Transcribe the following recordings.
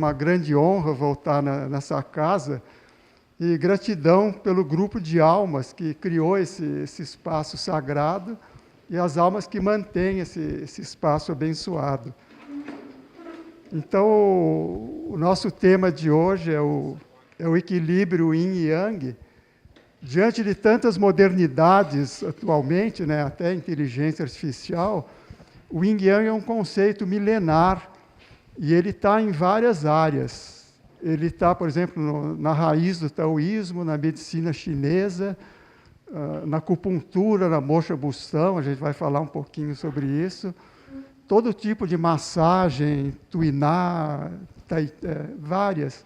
uma grande honra voltar nessa casa e gratidão pelo grupo de almas que criou esse espaço sagrado e as almas que mantêm esse espaço abençoado. Então, o nosso tema de hoje é o equilíbrio yin e yang. Diante de tantas modernidades atualmente, né, até inteligência artificial, o yin yang é um conceito milenar e ele está em várias áreas. Ele está, por exemplo, na raiz do taoísmo, na medicina chinesa, na acupuntura, na moxa bustão, a gente vai falar um pouquinho sobre isso. Todo tipo de massagem, tuiná, várias.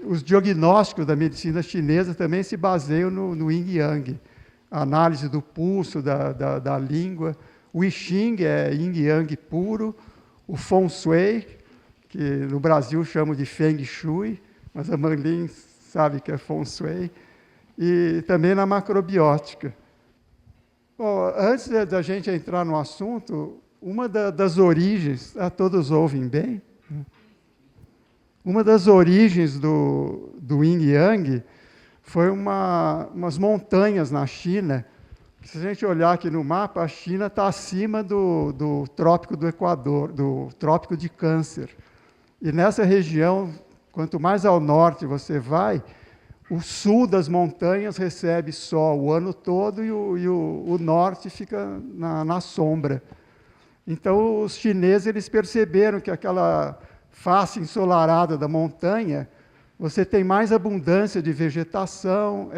Os diagnósticos da medicina chinesa também se baseiam no yin e yang. A análise do pulso, da língua. O I Ching é yin e yang puro. O Feng Shui, que no Brasil chamam de Feng Shui, mas a Manlin sabe que é Feng Shui. E também na macrobiótica. Bom, antes da gente entrar no assunto, uma das origens, todos ouvem bem? Uma das origens do Yin e Yang foi umas montanhas na China. Se a gente olhar aqui no mapa, a China está acima do Trópico do Equador, do Trópico de Câncer. E nessa região, quanto mais ao norte você vai, o sul das montanhas recebe sol o ano todo e o norte fica na sombra. Então, os chineses eles perceberam que aquela face ensolarada da montanha, você tem mais abundância de vegetação,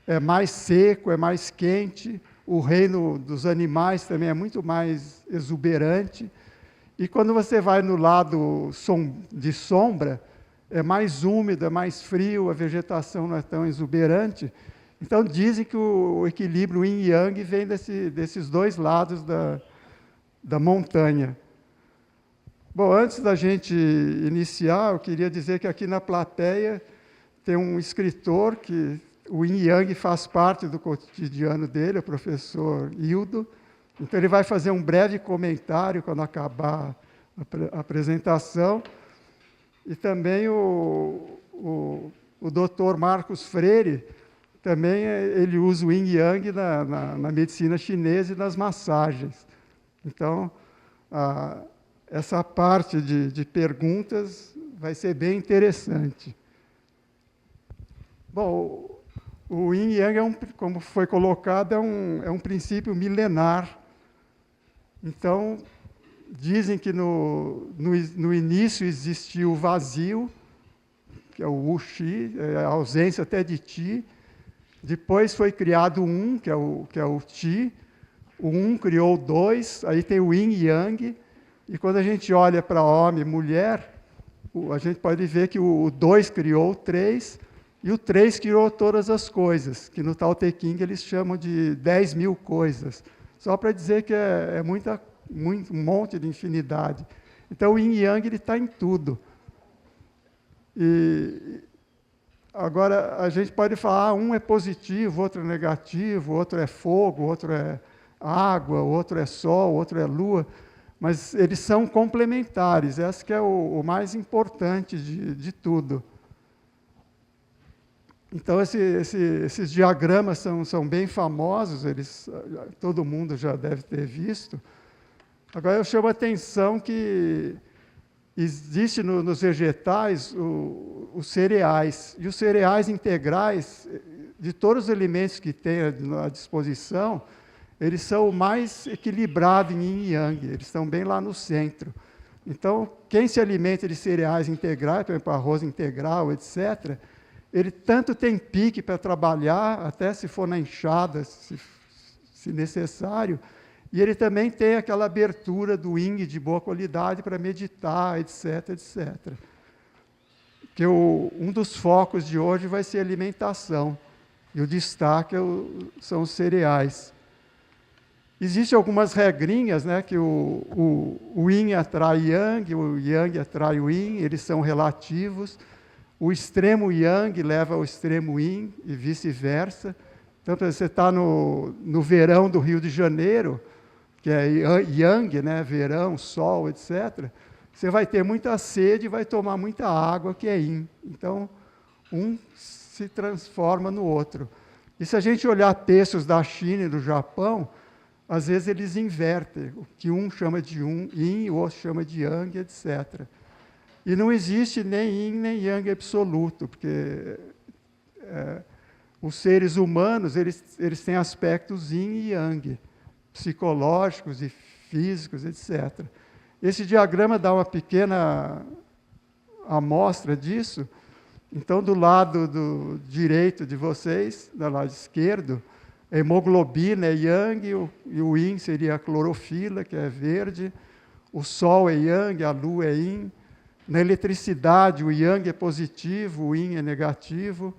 é mais seco, é mais quente, o reino dos animais também é muito mais exuberante. E quando você vai no lado de sombra, é mais úmido, é mais frio, a vegetação não é tão exuberante. Então, dizem que o equilíbrio yin e yang vem desses dois lados da montanha. Bom, antes da gente iniciar, eu queria dizer que aqui na plateia tem um escritor que o yin e yang faz parte do cotidiano dele, o professor Hildo. Então, ele vai fazer um breve comentário quando acabar a apresentação. E também o doutor Marcos Freire, também ele usa o yin e yang na medicina chinesa e nas massagens. Então, essa parte de perguntas vai ser bem interessante. Bom, o yin e yang, como foi colocado, é um princípio milenar. Então, dizem que no início existia o vazio, que é o Wu-Chi, a ausência até de Ti. Depois foi criado o Um, que é o Ti. O Um criou o Dois, aí tem o Yin e Yang. E quando a gente olha para homem e mulher, a gente pode ver que o Dois criou o Três, e o Três criou todas as coisas, que no Tao Te Ching eles chamam de 10.000 coisas. Só para dizer que é um monte de infinidade. Então, o Yin e Yang está em tudo. E agora, a gente pode falar, um é positivo, outro é negativo, outro é fogo, outro é água, outro é sol, outro é lua, mas eles são complementares, esse que é o mais importante de tudo. Então, esses diagramas são bem famosos, todo mundo já deve ter visto. Agora, eu chamo a atenção que existe nos vegetais os cereais. E os cereais integrais, de todos os alimentos que tem à disposição, eles são o mais equilibrados em yin e yang, eles estão bem lá no centro. Então, quem se alimenta de cereais integrais, por exemplo, arroz integral, etc., ele tanto tem pique para trabalhar, até se for na enxada, se necessário, e ele também tem aquela abertura do yin de boa qualidade para meditar, etc., etc. Que um dos focos de hoje vai ser a alimentação, e o destaque são os cereais. Existem algumas regrinhas, né, que o yin atrai yang, o yang atrai o yin, eles são relativos. O extremo yang leva ao extremo yin e vice-versa. Então, você está no verão do Rio de Janeiro, que é yang, né, verão, sol, etc. você vai ter muita sede e vai tomar muita água, que é yin. Então, um se transforma no outro. E se a gente olhar textos da China e do Japão, às vezes eles invertem, o que um chama de yin, o outro chama de yang, etc. E não existe nem yin nem yang absoluto, porque os seres humanos eles têm aspectos yin e yang, psicológicos e físicos, etc. Esse diagrama dá uma pequena amostra disso. Então, do lado direito de vocês, do lado esquerdo, a hemoglobina é yang e o yin seria a clorofila, que é verde. O sol é yang, a lua é yin. Na eletricidade, o yang é positivo, o yin é negativo.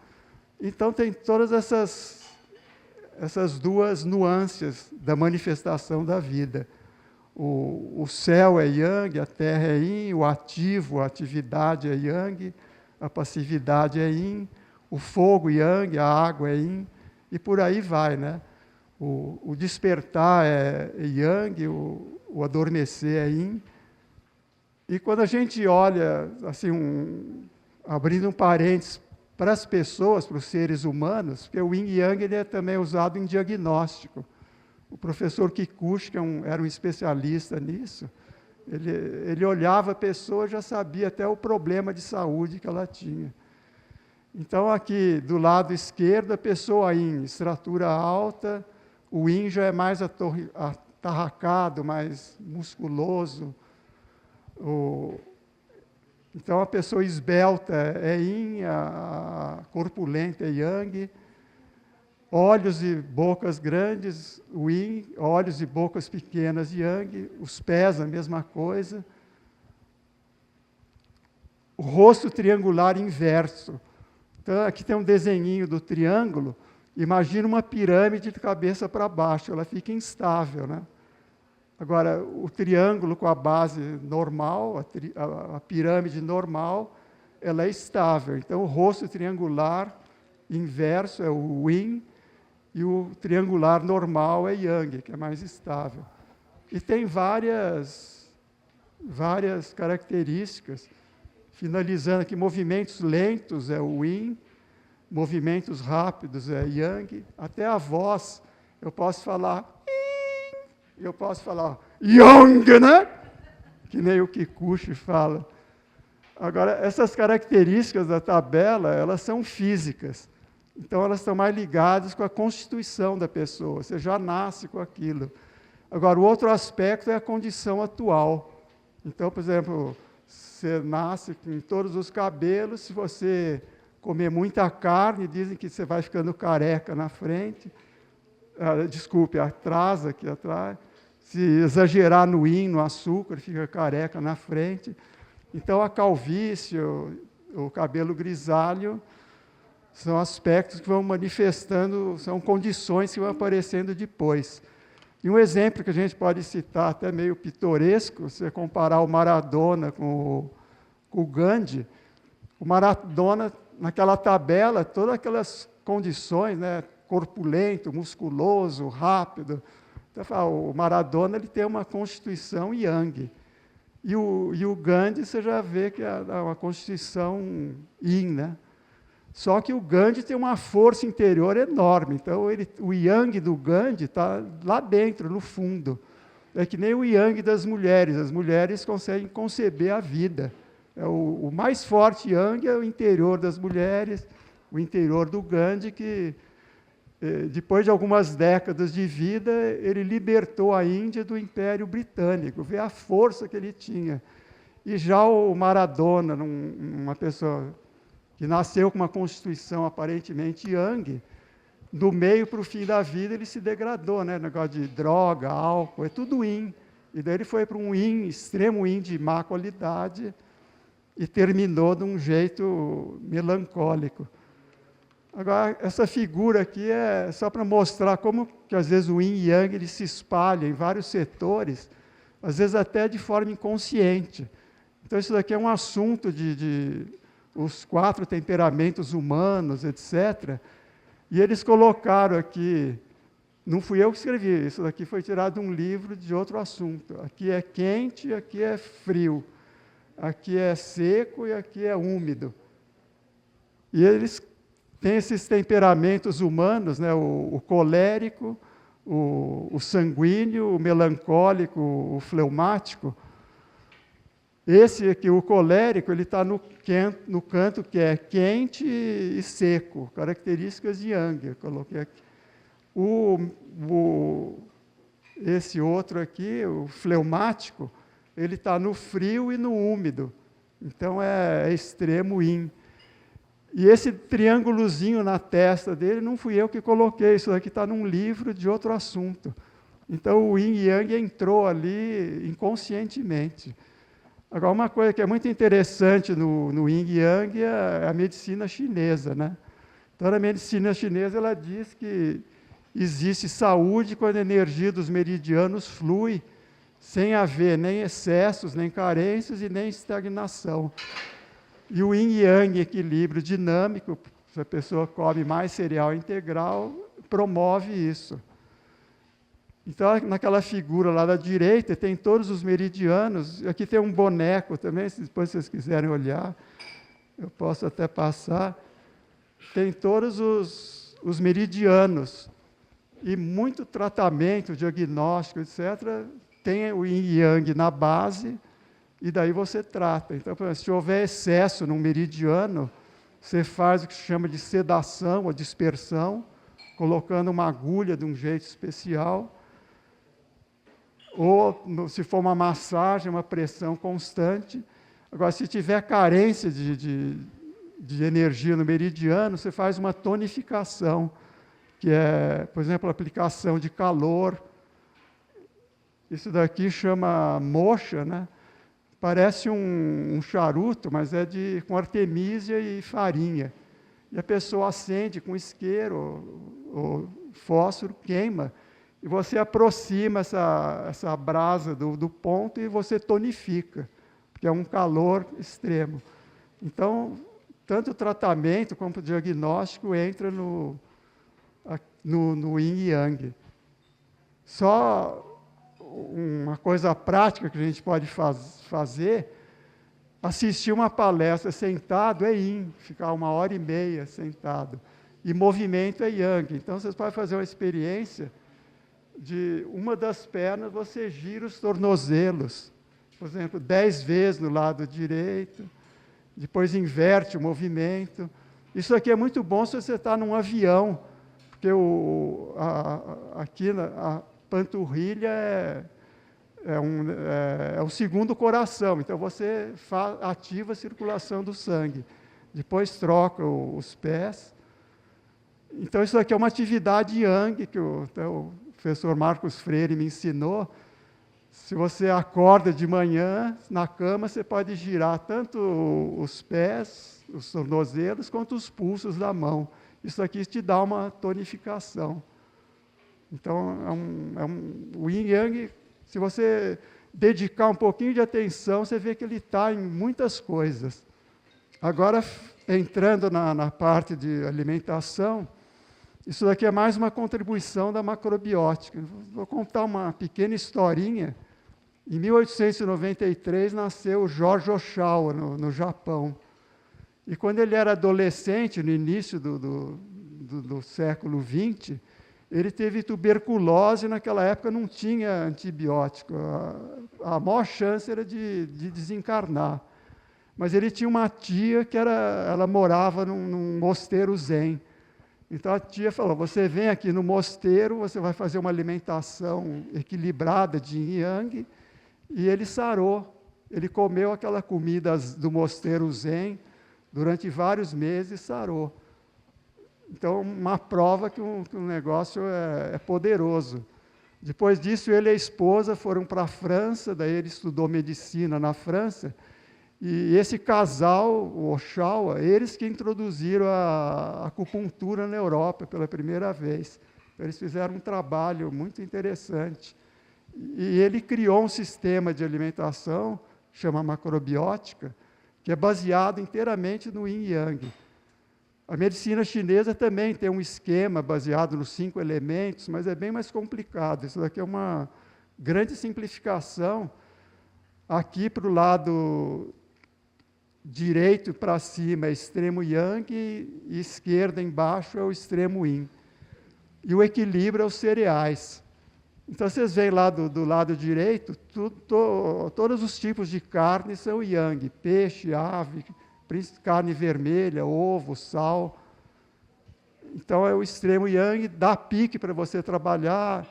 Então, tem todas essas duas nuances da manifestação da vida. O céu é yang, a terra é yin, o ativo, a atividade é yang, a passividade é yin, o fogo yang, a água é yin, e por aí vai, né? O despertar é yang, o adormecer é yin. E quando a gente olha, assim, abrindo um parênteses para as pessoas, para os seres humanos, porque o yin e yang ele é também usado em diagnóstico. O professor Kikuchi, que era um especialista nisso, ele olhava a pessoa e já sabia até o problema de saúde que ela tinha. Então, aqui do lado esquerdo, a pessoa em estrutura alta, o yin já é mais atarracado, mais musculoso. Então, a pessoa esbelta é yin, a corpulenta é yang. Olhos e bocas grandes, o yin, olhos e bocas pequenas, yang, os pés, a mesma coisa. O rosto triangular inverso. Então, aqui tem um desenhinho do triângulo. Imagina uma pirâmide de cabeça para baixo, ela fica instável, né? Agora, o triângulo com a base normal, a pirâmide normal, ela é estável. Então, o rosto triangular inverso é o yin, e o triangular normal é yang, que é mais estável. E tem várias características. Finalizando aqui, movimentos lentos é o yin, movimentos rápidos é yang. Até a voz, eu posso falar yin, eu posso falar yang, né? Que nem o Kikuchi fala. Agora, essas características da tabela, elas são físicas. Então, elas estão mais ligadas com a constituição da pessoa. Você já nasce com aquilo. Agora, o outro aspecto é a condição atual. Então, por exemplo, você nasce com todos os cabelos, se você comer muita carne, dizem que você vai ficando careca na frente. Desculpe, atrás, aqui atrás. Se exagerar no yin, no açúcar, fica careca na frente. Então, a calvície, o cabelo grisalho, são aspectos que vão manifestando, são condições que vão aparecendo depois. E um exemplo que a gente pode citar, até meio pitoresco, se você comparar o Maradona com o Gandhi, o Maradona, naquela tabela, todas aquelas condições, né, corpulento, musculoso, rápido. Então, o Maradona ele tem uma constituição yang. E o Gandhi, você já vê que é uma constituição yin, né? Só que o Gandhi tem uma força interior enorme. Então, o yang do Gandhi está lá dentro, no fundo. É que nem o yang das mulheres. As mulheres conseguem conceber a vida. O mais forte yang é o interior das mulheres, o interior do Gandhi, que, depois de algumas décadas de vida, ele libertou a Índia do Império Britânico. Vê a força que ele tinha. E já o Maradona, uma pessoa que nasceu com uma constituição aparentemente yang, do meio para o fim da vida ele se degradou, né? Negócio de droga, álcool, é tudo yin. E daí ele foi para um yin, extremo yin de má qualidade, e terminou de um jeito melancólico. Agora, essa figura aqui é só para mostrar como que às vezes o yin e yang ele se espalha em vários setores, às vezes até de forma inconsciente. Então, isso daqui é um assunto de os 4 temperamentos humanos, etc. E eles colocaram aqui, não fui eu que escrevi, isso daqui foi tirado de um livro de outro assunto. Aqui é quente, aqui é frio. aqui é seco e aqui é úmido. E eles têm esses temperamentos humanos, né? O colérico, o sanguíneo, o melancólico, o fleumático. Esse aqui, o colérico, ele está no canto que é quente e seco, características de Yang. Eu coloquei aqui. Esse outro aqui, o fleumático, ele está no frio e no úmido. Então, é extremo Yin. E esse triângulozinho na testa dele, não fui eu que coloquei, isso aqui está num livro de outro assunto. Então, o Yin e Yang entrou ali inconscientemente. Agora, uma coisa que é muito interessante no Yin e Yang é a medicina chinesa, né? Então, a medicina chinesa, ela diz que existe saúde quando a energia dos meridianos flui, sem haver nem excessos, nem carências e nem estagnação. E o Yin e Yang, equilíbrio dinâmico, se a pessoa come mais cereal integral, promove isso. Então, naquela figura lá da direita, tem todos os meridianos. Aqui tem um boneco também, se depois vocês quiserem olhar, eu posso até passar. Tem todos os meridianos. E muito tratamento, diagnóstico, etc., tem o Yin e Yang na base, e daí você trata. Então, se houver excesso num meridiano, você faz o que se chama de sedação ou dispersão, colocando uma agulha de um jeito especial. Ou, se for uma massagem, uma pressão constante. Agora, se tiver carência de energia no meridiano, você faz uma tonificação, que é, por exemplo, a aplicação de calor. Isso daqui chama moxa, né? Parece um charuto, mas é com artemísia e farinha. E a pessoa acende com isqueiro ou fósforo, queima, e você aproxima essa brasa do ponto e você tonifica, porque é um calor extremo. Então, tanto o tratamento como o diagnóstico entra no Yin e Yang. Só uma coisa prática que a gente pode fazer, assistir uma palestra sentado é Yin, ficar 1h30 sentado. E movimento é Yang. Então, vocês podem fazer uma experiência de uma das pernas, você gira os tornozelos, por exemplo, 10 vezes no lado direito, depois inverte o movimento. Isso aqui é muito bom se você está num avião, porque aqui a panturrilha é o segundo coração, então você ativa a circulação do sangue. Depois troca os pés. Então, isso aqui é uma atividade Yang, que o professor Marcos Freire me ensinou. Se você acorda de manhã, na cama, você pode girar tanto os pés, os tornozelos, quanto os pulsos da mão. Isso aqui te dá uma tonificação. Então, o Yin Yang, se você dedicar um pouquinho de atenção, você vê que ele está em muitas coisas. Agora, entrando na parte de alimentação, isso daqui é mais uma contribuição da macrobiótica. Vou contar uma pequena historinha. Em 1893, nasceu George Ohsawa, no Japão. E quando ele era adolescente, no início do século XX, ele teve tuberculose, naquela época não tinha antibiótico. A maior chance era de desencarnar. Mas ele tinha uma tia que ela morava num mosteiro zen. Então a tia falou, você vem aqui no mosteiro, você vai fazer uma alimentação equilibrada de yin e yang, e ele sarou. Ele comeu aquela comida do mosteiro zen durante vários meses e sarou. Então, uma prova que um negócio é poderoso. Depois disso, ele e a esposa foram para a França, daí ele estudou medicina na França, e esse casal, o Ohsawa, eles que introduziram a acupuntura na Europa pela primeira vez. Eles fizeram um trabalho muito interessante. E ele criou um sistema de alimentação, chama macrobiótica, que é baseado inteiramente no Yin e Yang. A medicina chinesa também tem um esquema baseado nos 5 elementos, mas é bem mais complicado. Isso daqui é uma grande simplificação. Aqui, para o lado direito para cima é extremo yang e esquerda embaixo é o extremo yin. E o equilíbrio é os cereais. Então, vocês veem lá do lado direito, todos os tipos de carne são yang, peixe, ave, carne vermelha, ovo, sal. Então, é o extremo yang, dá pique para você trabalhar.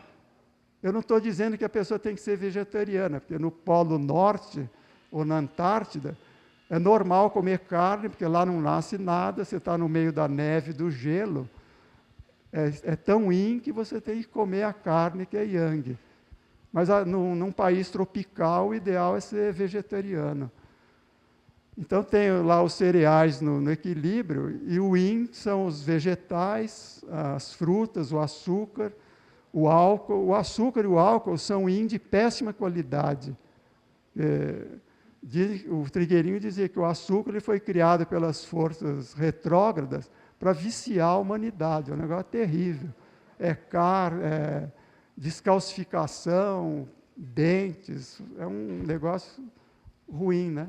Eu não estou dizendo que a pessoa tem que ser vegetariana, porque no Polo Norte ou na Antártida, é normal comer carne, porque lá não nasce nada, você está no meio da neve, do gelo. É tão yin que você tem que comer a carne que é yang. Mas num país tropical, o ideal é ser vegetariano. Então, tem lá os cereais no equilíbrio, e o yin são os vegetais, as frutas, o açúcar, o álcool. O açúcar e o álcool são yin de péssima qualidade. O Trigueirinho dizia que o açúcar ele foi criado pelas forças retrógradas para viciar a humanidade. É um negócio terrível. Descalcificação, dentes, é um negócio ruim, né?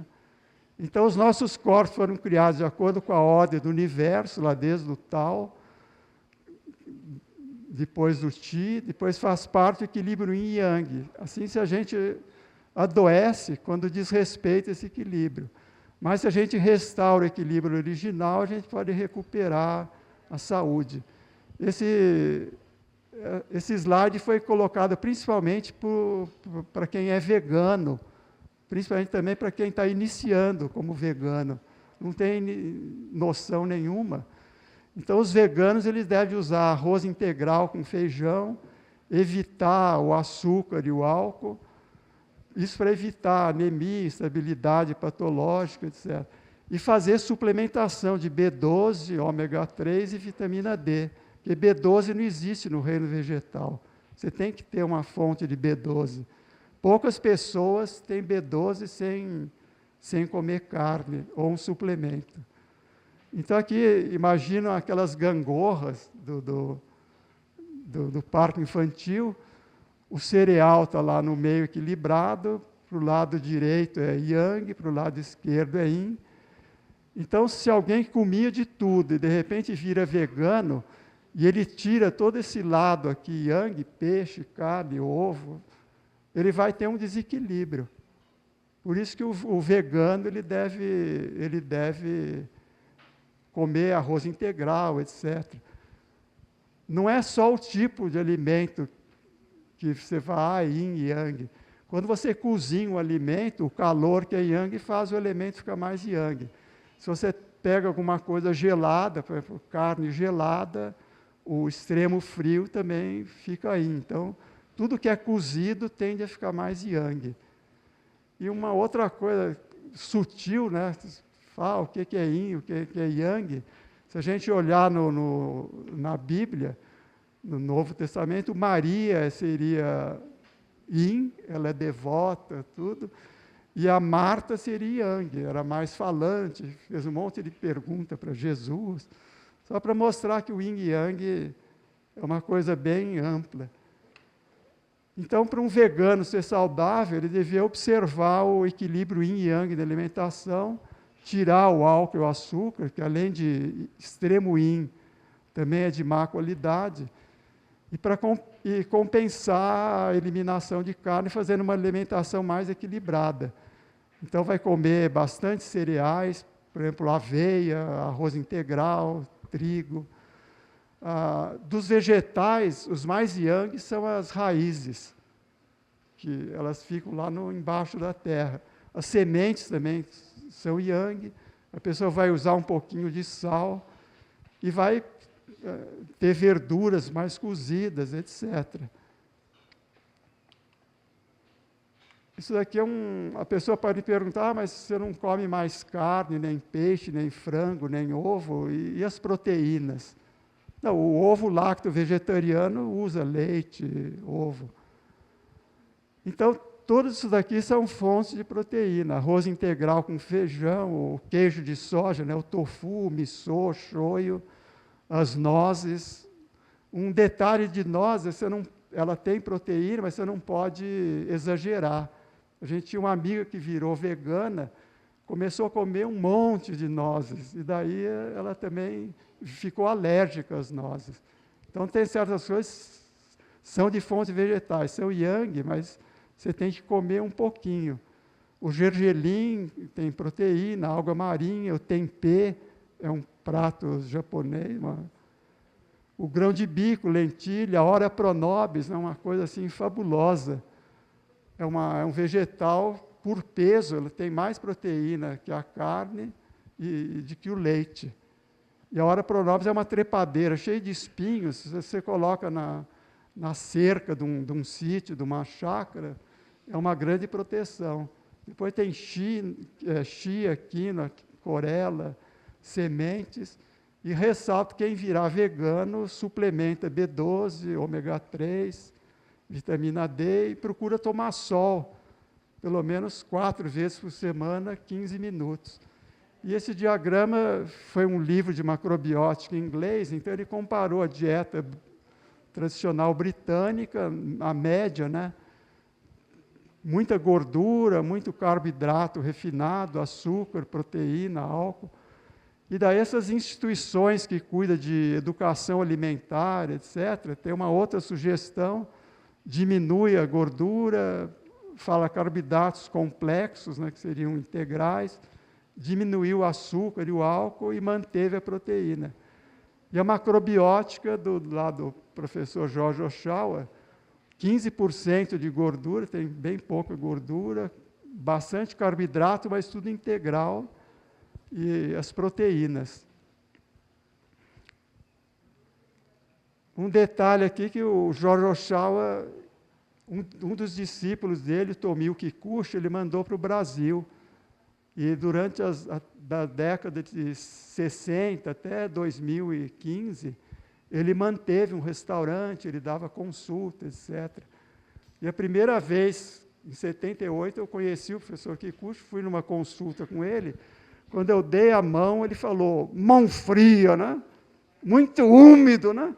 Então, os nossos corpos foram criados de acordo com a ordem do universo, lá desde o Tao, depois do Qi, depois faz parte do equilíbrio Yin e Yang. Assim, se a gente adoece quando desrespeita esse equilíbrio. Mas se a gente restaura o equilíbrio original, a gente pode recuperar a saúde. Esse slide foi colocado principalmente para quem é vegano, principalmente também para quem está iniciando como vegano. Não tem noção nenhuma. Então, os veganos eles devem usar arroz integral com feijão, evitar o açúcar e o álcool, isso para evitar anemia, instabilidade patológica, etc. E fazer suplementação de B12, ômega 3 e vitamina D, porque B12 não existe no reino vegetal. Você tem que ter uma fonte de B12. Poucas pessoas têm B12 sem comer carne ou um suplemento. Então, aqui, imaginam aquelas gangorras do parque infantil. O cereal está lá no meio equilibrado, para o lado direito é yang, para o lado esquerdo é yin. Então, se alguém comia de tudo e de repente vira vegano, e ele tira todo esse lado aqui, yang, peixe, carne, ovo, ele vai ter um desequilíbrio. Por isso que o vegano ele deve comer arroz integral, etc. Não é só o tipo de alimento que você vai yin e yang. Quando você cozinha um alimento, o calor que é yang faz o elemento ficar mais yang. Se você pega alguma coisa gelada, por exemplo, carne gelada, o extremo frio também fica yin. Então, tudo que é cozido tende a ficar mais yang. E uma outra coisa sutil, né? Fala o que é yin, o que é yang. Se a gente olhar na Bíblia, no Novo Testamento, Maria seria yin, ela é devota, tudo, e a Marta seria yang, era mais falante, fez um monte de perguntas para Jesus, só para mostrar que o yin e yang é uma coisa bem ampla. Então, para um vegano ser saudável, ele devia observar o equilíbrio yin e yang da alimentação, tirar o álcool e o açúcar, que além de extremo yin, também é de má qualidade, e para compensar a eliminação de carne, fazendo uma alimentação mais equilibrada. Então, vai comer bastante cereais, por exemplo, aveia, arroz integral, trigo. Dos vegetais, os mais yang são as raízes, que elas ficam lá embaixo da terra. As sementes também são yang, a pessoa vai usar um pouquinho de sal e vai ter verduras mais cozidas, etc. Isso daqui a pessoa pode perguntar, mas você não come mais carne, nem peixe, nem frango, nem ovo, e as proteínas? Não, o ovo lácteo vegetariano usa leite, ovo. Então, todos isso daqui são fontes de proteína. Arroz integral com feijão, o queijo de soja, né, o tofu, o miso, shoyu, as nozes. Um detalhe de nozes, ela tem proteína, mas você não pode exagerar. A gente tinha uma amiga que virou vegana, começou a comer um monte de nozes, e daí ela também ficou alérgica às nozes. Então, tem certas coisas que são de fontes vegetais, são yang, mas você tem que comer um pouquinho. O gergelim tem proteína, alga marinha, o tempê é um prato japonês, o grão de bico, lentilha, a ora pronobis, é uma coisa assim fabulosa. É um vegetal por peso, ela tem mais proteína que a carne e que o leite. E a ora pronobis é uma trepadeira cheia de espinhos, você coloca na cerca de um sítio, de uma chácara, é uma grande proteção. Depois tem chia, quinoa, chlorela, sementes, e ressalto, quem virar vegano, suplementa B12, ômega 3, vitamina D, e procura tomar sol, pelo menos 4 vezes por semana, 15 minutos. E esse diagrama foi um livro de macrobiótica em inglês, então ele comparou a dieta tradicional britânica, a média, né? Muita gordura, muito carboidrato refinado, açúcar, proteína, álcool. E daí essas instituições que cuidam de educação alimentar, etc., tem uma outra sugestão, diminui a gordura, fala carboidratos complexos, né, que seriam integrais, diminuiu o açúcar e o álcool e manteve a proteína. E a macrobiótica, lá do professor George Oshawa, 15% de gordura, tem bem pouca gordura, bastante carboidrato, mas tudo integral, e as proteínas. Um detalhe aqui que o George Oshawa, um dos discípulos dele, Tomio Kikuchi, ele mandou para o Brasil. E durante da década de 60 até 2015, ele manteve um restaurante, ele dava consulta, etc. E a primeira vez, em 78, eu conheci o professor Kikuchi, fui numa consulta com ele. Quando eu dei a mão, ele falou, mão fria, né? Muito úmido, né?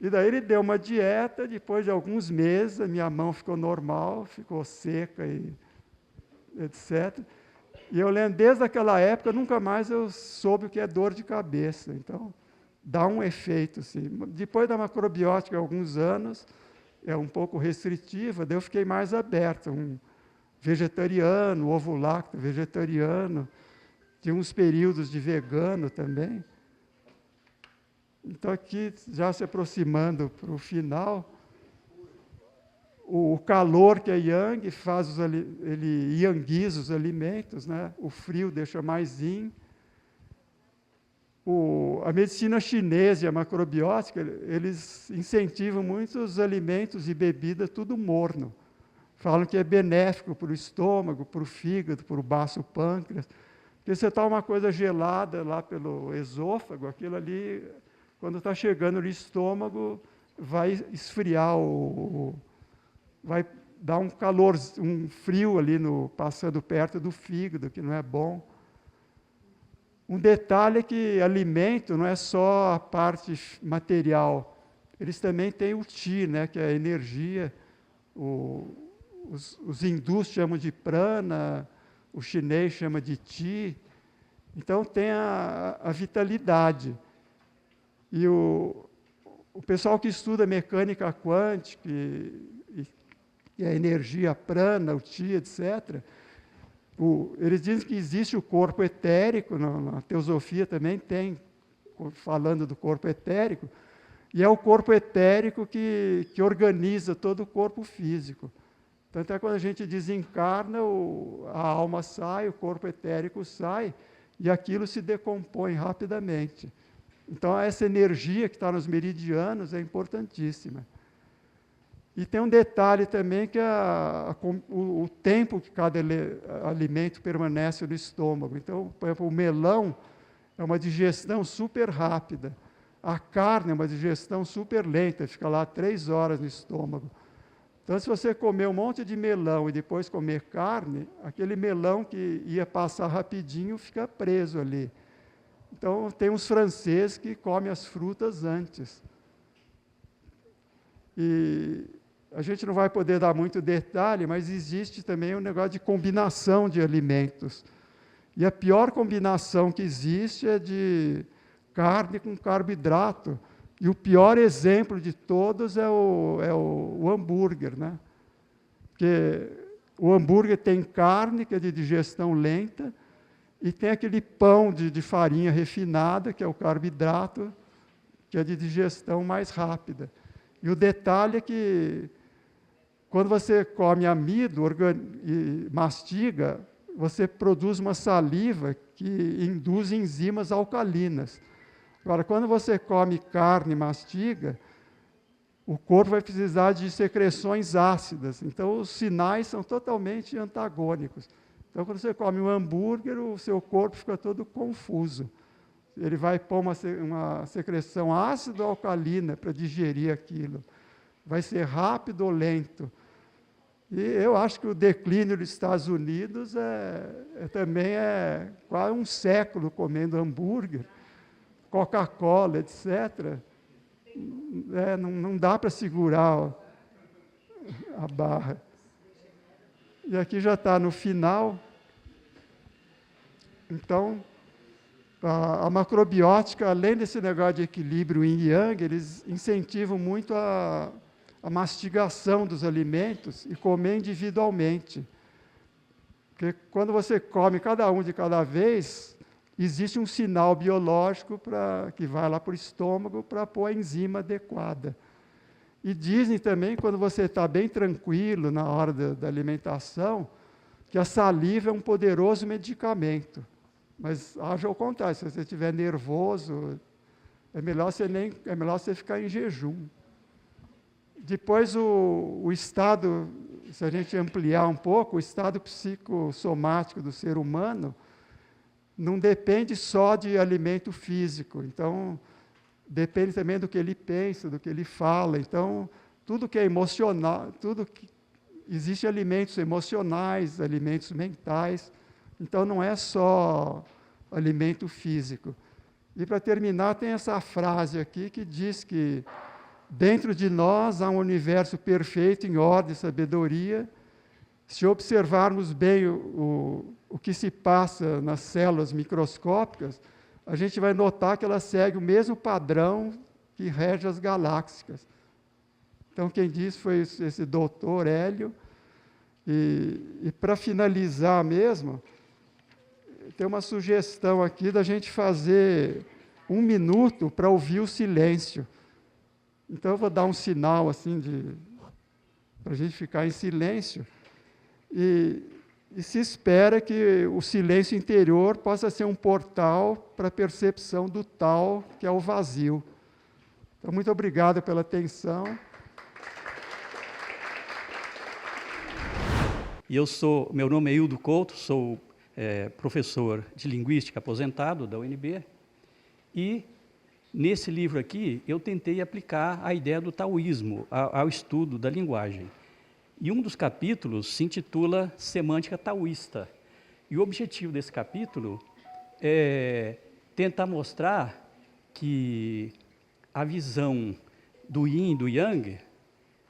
E daí ele deu uma dieta, depois de alguns meses, a minha mão ficou normal, ficou seca, e etc. E eu lembro, desde aquela época, nunca mais eu soube o que é dor de cabeça. Então, dá um efeito, assim. Depois da macrobiótica, alguns anos, é um pouco restritiva, daí eu fiquei mais aberto, um vegetariano, ovo lácteo vegetariano, tinha uns períodos de vegano também. Então, aqui, já se aproximando para o final, o calor, que é yang, ele yanguiza os alimentos, né? O frio deixa mais yin. A medicina chinesa e a macrobiótica, eles incentivam muito os alimentos e bebidas tudo morno. Falam que é benéfico para o estômago, para o fígado, para o baço pâncreas. Porque você toma uma coisa gelada lá pelo esôfago, aquilo ali, quando está chegando no estômago, vai esfriar, vai dar um calor, um frio ali, passando perto do fígado, que não é bom. Um detalhe é que alimento não é só a parte material, eles também têm o Qi, né, que é a energia. Os hindus chamam de prana, o chinês chama de Qi. Então, tem a vitalidade. E o pessoal que estuda mecânica quântica e a energia prana, o Qi, etc., eles dizem que existe o corpo etérico, na teosofia também tem, falando do corpo etérico, e é o corpo etérico que organiza todo o corpo físico. Tanto é que quando a gente desencarna, a alma sai, o corpo etérico sai, e aquilo se decompõe rapidamente. Então, essa energia que está nos meridianos é importantíssima. E tem um detalhe também, que o tempo que cada alimento permanece no estômago. Então, por exemplo, o melão é uma digestão super rápida. A carne é uma digestão super lenta, fica lá 3 horas no estômago. Então, se você comer um monte de melão e depois comer carne, aquele melão que ia passar rapidinho fica preso ali. Então, tem uns franceses que comem as frutas antes. E a gente não vai poder dar muito detalhe, mas existe também um negócio de combinação de alimentos. E a pior combinação que existe é de carne com carboidrato. E o pior exemplo de todos é o hambúrguer, né? Porque o hambúrguer tem carne, que é de digestão lenta, e tem aquele pão de farinha refinada, que é o carboidrato, que é de digestão mais rápida. E o detalhe é que, quando você come amido e mastiga, você produz uma saliva que induz enzimas alcalinas. Agora, quando você come carne e mastiga, o corpo vai precisar de secreções ácidas. Então, os sinais são totalmente antagônicos. Então, quando você come um hambúrguer, o seu corpo fica todo confuso. Ele vai pôr uma secreção ácida ou alcalina para digerir aquilo. Vai ser rápido ou lento. E eu acho que o declínio dos Estados Unidos também é quase um século comendo hambúrguer, Coca-Cola, etc. Não dá para segurar a barra. E aqui já está no final. Então, a macrobiótica, além desse negócio de equilíbrio yin e yang, eles incentivam muito a mastigação dos alimentos e comer individualmente. Porque quando você come cada um de cada vez, existe um sinal biológico que vai lá para o estômago para pôr a enzima adequada. E dizem também, quando você está bem tranquilo na hora da alimentação, que a saliva é um poderoso medicamento. Mas haja ao contrário, se você estiver nervoso, é melhor você ficar em jejum. Depois, o estado, se a gente ampliar um pouco, o estado psicossomático do ser humano não depende só de alimento físico. Então, depende também do que ele pensa, do que ele fala. Então, tudo que é emocional, existe alimentos emocionais, alimentos mentais. Então, não é só alimento físico. E, para terminar, tem essa frase aqui que diz que dentro de nós há um universo perfeito em ordem e sabedoria. Se observarmos bem o que se passa nas células microscópicas, a gente vai notar que ela segue o mesmo padrão que rege as galáxias. Então, quem disse foi esse doutor Hélio. E para finalizar mesmo, tem uma sugestão aqui da gente fazer 1 minuto para ouvir o silêncio. Então, eu vou dar um sinal assim para a gente ficar em silêncio. E se espera que o silêncio interior possa ser um portal para a percepção do tal, que é o vazio. Então, muito obrigado pela atenção. E meu nome é Hildo Couto, sou professor de linguística aposentado da UNB, e nesse livro aqui eu tentei aplicar a ideia do taoísmo ao estudo da linguagem. E um dos capítulos se intitula Semântica Taoísta. E o objetivo desse capítulo é tentar mostrar que a visão do yin e do yang,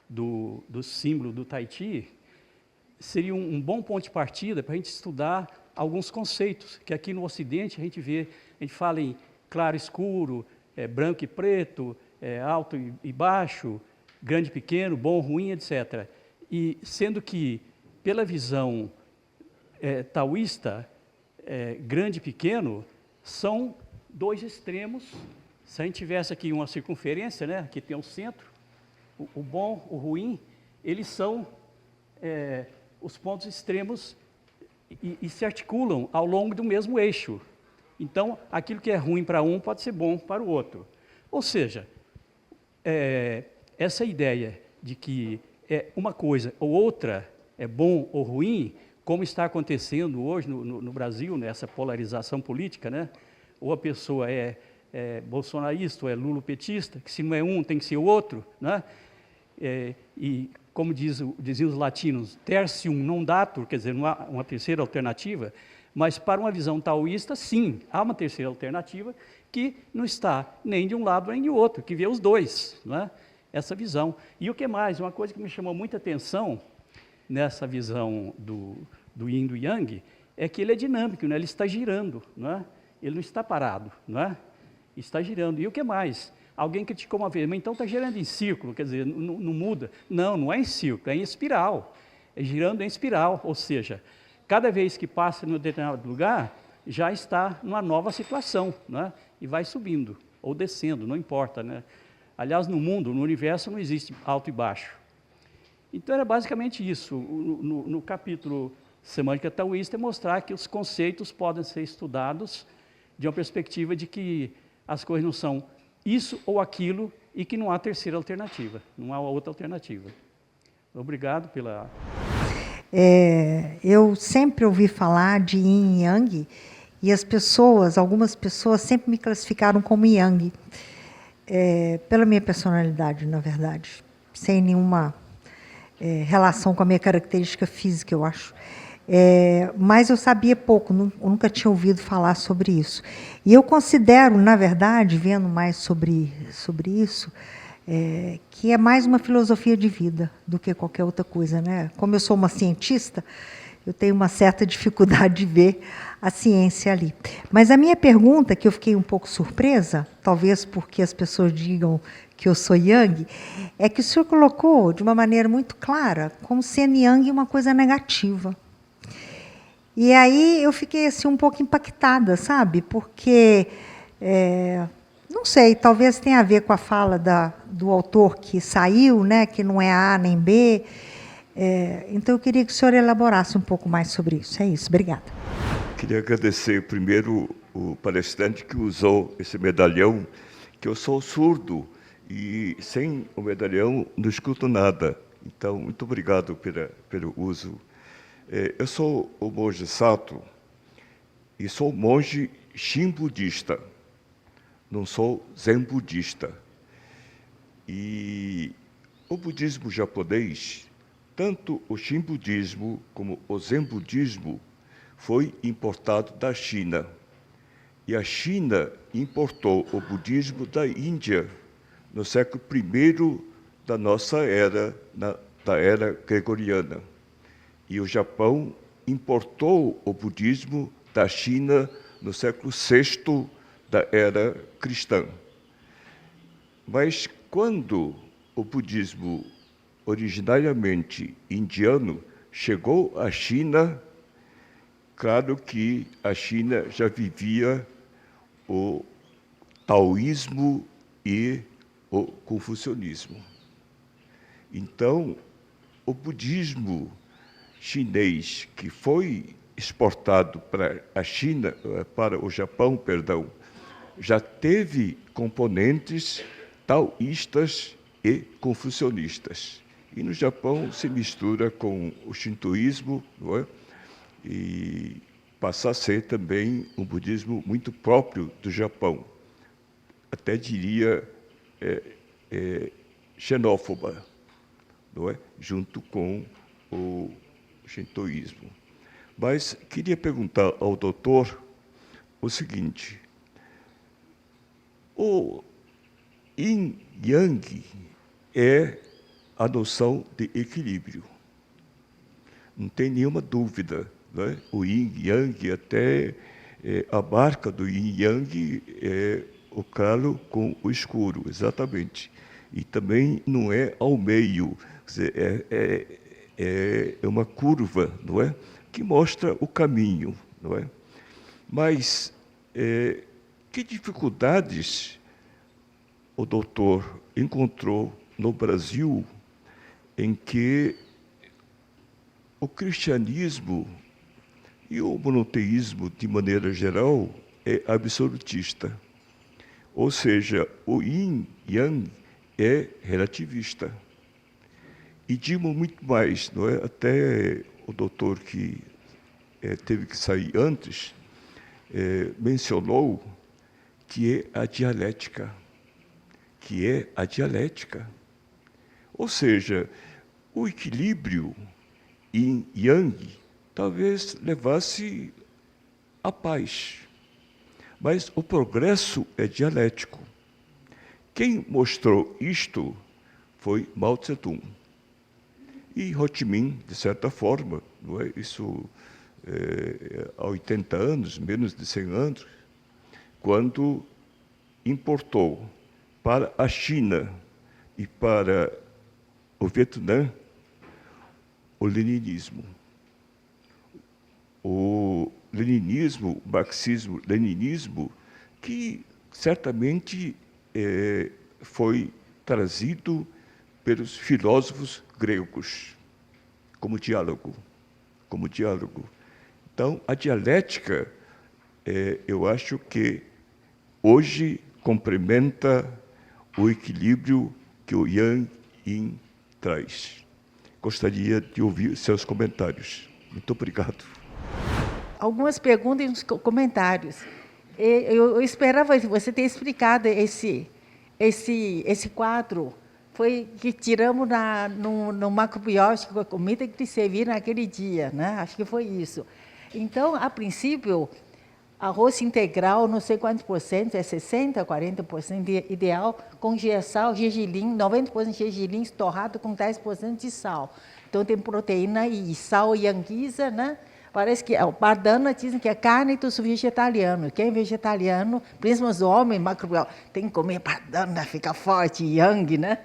do símbolo do Tai Chi, seria um bom ponto de partida para a gente estudar alguns conceitos, que aqui no Ocidente a gente fala em claro e escuro, branco e preto, alto e baixo, grande e pequeno, bom, ruim, etc. E sendo que, pela visão taoísta, grande e pequeno são dois extremos. Se a gente tivesse aqui uma circunferência, né, aqui tem um centro, o bom, o ruim, eles são os pontos extremos e se articulam ao longo do mesmo eixo. Então, aquilo que é ruim para um pode ser bom para o outro. Ou seja, essa ideia de que uma coisa ou outra é bom ou ruim, como está acontecendo hoje no Brasil, nessa polarização política, né? Ou a pessoa é bolsonarista ou é lulopetista, que se não é um tem que ser o outro, né? E como diziam os latinos, tertium non datur, quer dizer, não há uma terceira alternativa, mas para uma visão taoísta, sim, há uma terceira alternativa que não está nem de um lado nem de outro, que vê os dois, não é? Essa visão. E o que mais? Uma coisa que me chamou muita atenção nessa visão do yin e do yang é que ele é dinâmico, né? Ele está girando, não é? Ele não está parado, não é? Está girando. E o que mais? Alguém criticou uma vez, mas então está girando em círculo, quer dizer, não muda. Não, não é em círculo, é em espiral. É girando em espiral, ou seja, cada vez que passa em um determinado lugar, já está numa nova situação, né? E vai subindo ou descendo, não importa, né? Aliás, no mundo, no universo, não existe alto e baixo. Então, era basicamente isso. No capítulo Semântica Taoísta, é mostrar que os conceitos podem ser estudados de uma perspectiva de que as coisas não são isso ou aquilo e que não há terceira alternativa, não há outra alternativa. Obrigado pela... Eu sempre ouvi falar de Yin e Yang, e algumas pessoas sempre me classificaram como Yang, pela minha personalidade, na verdade, sem nenhuma relação com a minha característica física, eu acho. Mas eu sabia pouco, nunca tinha ouvido falar sobre isso. E eu considero, na verdade, vendo mais sobre isso, que é mais uma filosofia de vida do que qualquer outra coisa, né? Como eu sou uma cientista, eu tenho uma certa dificuldade de ver a ciência ali. Mas a minha pergunta, que eu fiquei um pouco surpresa, talvez porque as pessoas digam que eu sou Yang, é que o senhor colocou de uma maneira muito clara, como sendo Yang uma coisa negativa. E aí eu fiquei assim, um pouco impactada, sabe? Porque, não sei, talvez tenha a ver com a fala do autor que saiu, né? Que não é A nem B. Então eu queria que o senhor elaborasse um pouco mais sobre isso. É isso, obrigada. Queria agradecer primeiro o palestrante que usou esse medalhão, que eu sou surdo e sem o medalhão não escuto nada. Então, muito obrigado pelo uso. Eu sou o monge Sato e sou monge Shin budista, não sou Zen budista. E o budismo japonês, tanto o Shin budismo como o Zen budismo, foi importado da China. E a China importou o budismo da Índia no século I da nossa era, da era gregoriana. E o Japão importou o budismo da China no século VI da era cristã. Mas quando o budismo originariamente indiano chegou à China, claro que a China já vivia o taoísmo e o confucionismo. Então, o budismo chinês que foi exportado para a China, para o Japão, perdão, já teve componentes taoístas e confucionistas. E no Japão se mistura com o shintoísmo, não é? E passa a ser também um budismo muito próprio do Japão. Até diria xenófoba, não é? Junto com o shintoísmo. Mas queria perguntar ao doutor o seguinte: o Yin Yang é a noção de equilíbrio. Não tem nenhuma dúvida, não é? O Yin Yang até a marca do Yin Yang é o claro com o escuro, exatamente. E também não é ao meio, quer dizer, é uma curva, não é? Que mostra o caminho, não é? Mas que dificuldades o doutor encontrou no Brasil em que o cristianismo e o monoteísmo, de maneira geral, é absolutista. Ou seja, o Yin Yang é relativista. E digo muito mais, não é? Até o doutor que teve que sair antes mencionou que é a dialética. Ou seja, o equilíbrio Yin Yang talvez levasse à paz. Mas o progresso é dialético. Quem mostrou isto foi Mao Tse-tung. E Ho Chi Minh, de certa forma, não é? Isso há 80 anos, menos de 100 anos, quando importou para a China e para o Vietnã o leninismo. O leninismo, o marxismo-leninismo, que certamente foi trazido pelos filósofos gregos como diálogo. Então, a dialética, eu acho que hoje complementa o equilíbrio que o Yang Yin traz. Gostaria de ouvir seus comentários. Muito obrigado. Algumas perguntas e uns comentários. Eu esperava você ter explicado esse quadro. Foi que tiramos no macrobiótico, a comida que te serviram naquele dia, né? Acho que foi isso. Então, a princípio, arroz integral, não sei quantos por cento, é 60%, 40% ideal, com sal, gergelim, 90% de gergelim torrado com 10% de sal. Então, tem proteína e sal e anguisa, né? Parece que o Bardana dizem que é carne dos vegetarianos. Quem é vegetariano, principalmente os homens, tem que comer Bardana, fica forte, yang, né?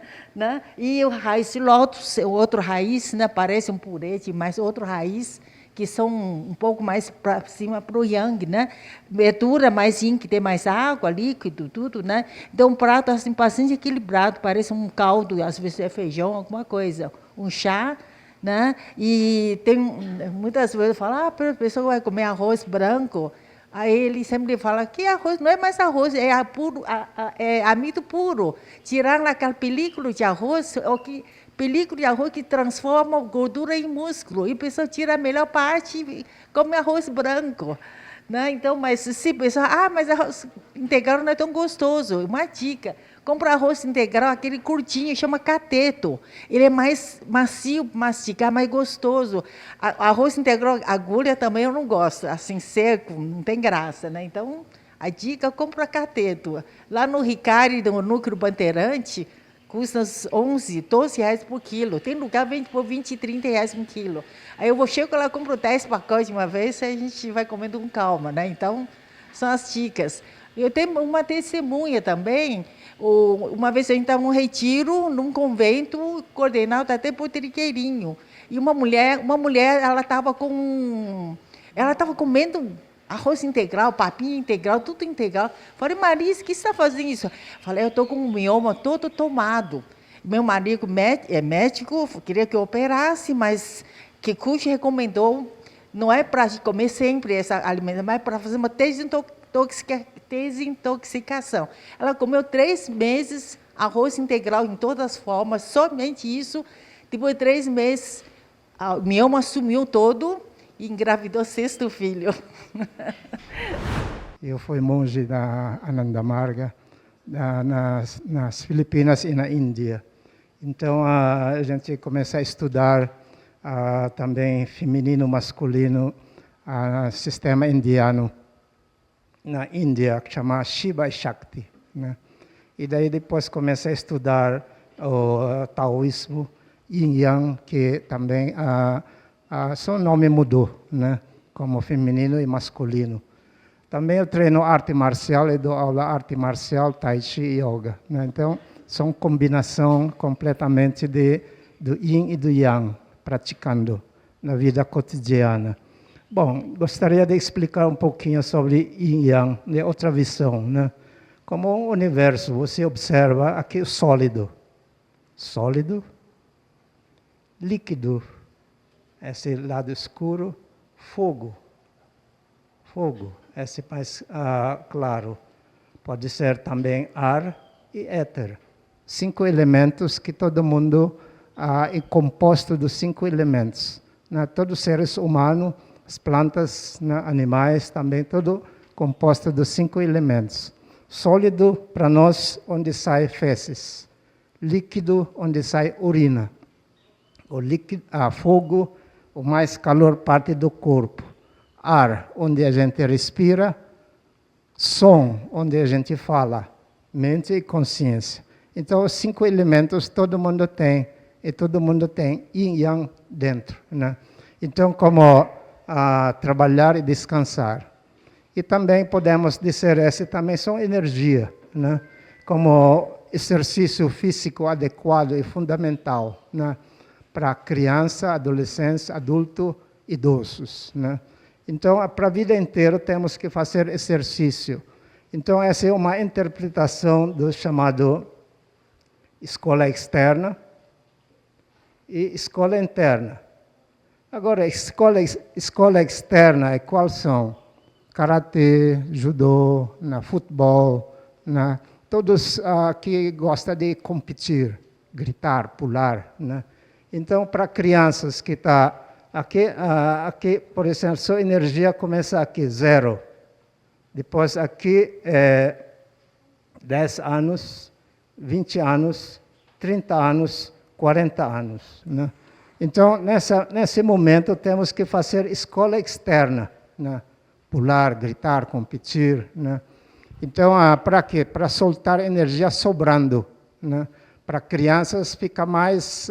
E o raiz lótus, o outro raiz, né? Parece um purê, mas outro raiz, que são um pouco mais para cima para o yang, né? Verdura mais yin, que tem mais água, líquido, tudo, né? Então, um prato assim, bastante equilibrado, parece um caldo, às vezes é feijão, alguma coisa. Um chá, né? E tem muitas vezes fala, a pessoa vai comer arroz branco, aí ele sempre fala que arroz não é mais arroz, é amido puro. Tirar aquela película de arroz, película de arroz que transforma gordura em músculo, e a pessoa tira a melhor parte e come arroz branco. Né? Então, mas se a pessoa, mas arroz integral não é tão gostoso, uma dica. Compra arroz integral, aquele curtinho, chama cateto. Ele é mais macio, mastigar, mais gostoso. Arroz integral, agulha também eu não gosto, assim, seco, não tem graça, né? Então, a dica, compra cateto. Lá no Ricari, no Núcleo Bandeirante, custa uns 11, 12 reais por quilo. Tem lugar que vende por 20, 30 reais um quilo. Aí eu chego lá, compro 10 pacotes de uma vez, aí a gente vai comendo com calma, né? Então, são as dicas. Eu tenho uma testemunha também. Uma vez a gente estava num retiro, num convento, coordenado até por Triqueirinho. E uma mulher, ela estava comendo arroz integral, papinha integral, tudo integral. Falei, Marisa, o que você está fazendo isso? Falei, eu estou com o mioma todo tomado. Meu marido é médico, queria que eu operasse, mas que Kikuchi recomendou, não é para comer sempre essa alimentação, mas para fazer uma desintoxicação. Ela comeu 3 meses arroz integral em todas as formas, somente isso. Depois de 3 meses, o mioma sumiu todo e engravidou 6º filho. Eu fui monge da Ananda Marga, nas Filipinas e na Índia. Então, a gente começa a estudar também feminino, masculino, sistema indiano na Índia, que chama Shiva e Shakti. Né? E daí depois começa a estudar o taoísmo, Yin Yang, que também seu nome mudou, né? Como feminino e masculino. Também eu treino arte marcial e dou aula arte marcial, tai chi e yoga. Né? Então, são combinação completamente do yin e do yang, praticando na vida cotidiana. Bom, gostaria de explicar um pouquinho sobre yin e yang, de outra visão. Né? Como um universo, você observa aqui o sólido, líquido, esse lado escuro, fogo, esse mais claro. Pode ser também ar e éter. 5 elementos que todo mundo é composto dos 5 elementos. Né? Todos os seres humanos, as plantas, né? Animais também, tudo composto dos 5 elementos. Sólido, para nós, onde sai fezes. Líquido, onde sai urina. O líquido, fogo, o mais calor parte do corpo. Ar, onde a gente respira. Som, onde a gente fala. Mente e consciência. Então, os 5 elementos todo mundo tem. E todo mundo tem yin e yang dentro. Né? Então, como trabalhar e descansar. E também podemos dizer, esse também são energia, né? Como exercício físico adequado e fundamental, né? Para criança, adolescência, adulto, idosos, né? Então, para a vida inteira temos que fazer exercício. Então, essa é uma interpretação do chamado escola externa e escola interna. Agora, escola externa, quais são? Karatê, judô, futebol, todos que gostam de competir, gritar, pular, né? Então, para crianças que estão aqui, por exemplo, sua energia começa aqui, 0. Depois aqui, 10 anos, 20 anos, 30 anos, 40 anos, né? Então, nesse momento, temos que fazer escola externa, né? Pular, gritar, competir, né? Então, para quê? Para soltar energia sobrando, né? Para crianças fica mais,